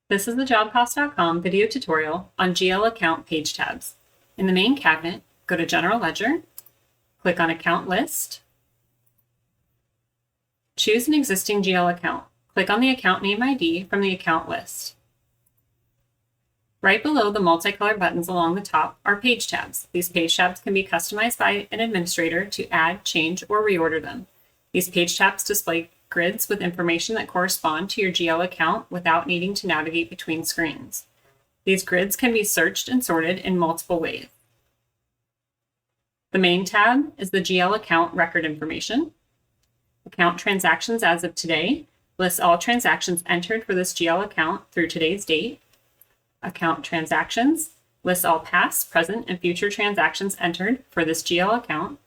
This is the JobCost.com video tutorial on GL account page tabs. In the main cabinet, go to General Ledger, click on Account List, choose an existing GL account. Click on the account name ID from the account list. Right below the multicolored buttons along the top are page tabs. These page tabs can be customized by an administrator to add, change, or reorder them. These page tabs display grids with information that correspond to your GL account without needing to navigate between screens. These grids can be searched and sorted in multiple ways. The main tab is the GL account record information. Account transactions as of today lists all transactions entered for this GL account through today's date. Account transactions lists all past, present, and future transactions entered for this GL account.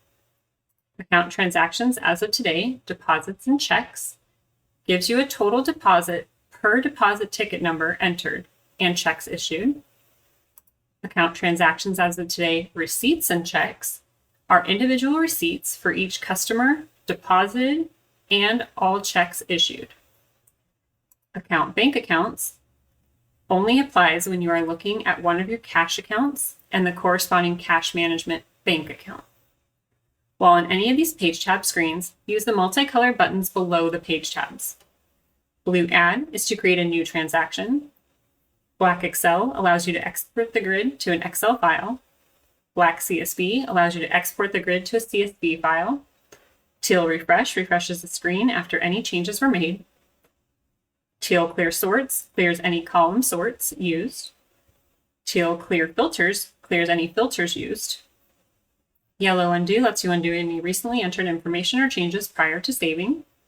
Account transactions as of today, deposits and checks, gives you a total deposit per deposit ticket number entered and checks issued. Account transactions as of today, receipts and checks, are individual receipts for each customer deposited and all checks issued. Account bank accounts only applies when you are looking at one of your cash accounts and the corresponding cash management bank account. While on any of these page tab screens, use the multicolored buttons below the page tabs. Blue Add is to create a new transaction. Black Excel allows you to export the grid to an Excel file. Black CSV allows you to export the grid to a CSV file. Teal Refresh refreshes the screen after any changes were made. Teal Clear Sorts clears any column sorts used. Teal Clear Filters clears any filters used. Yellow Undo lets you undo any recently entered information or changes prior to saving.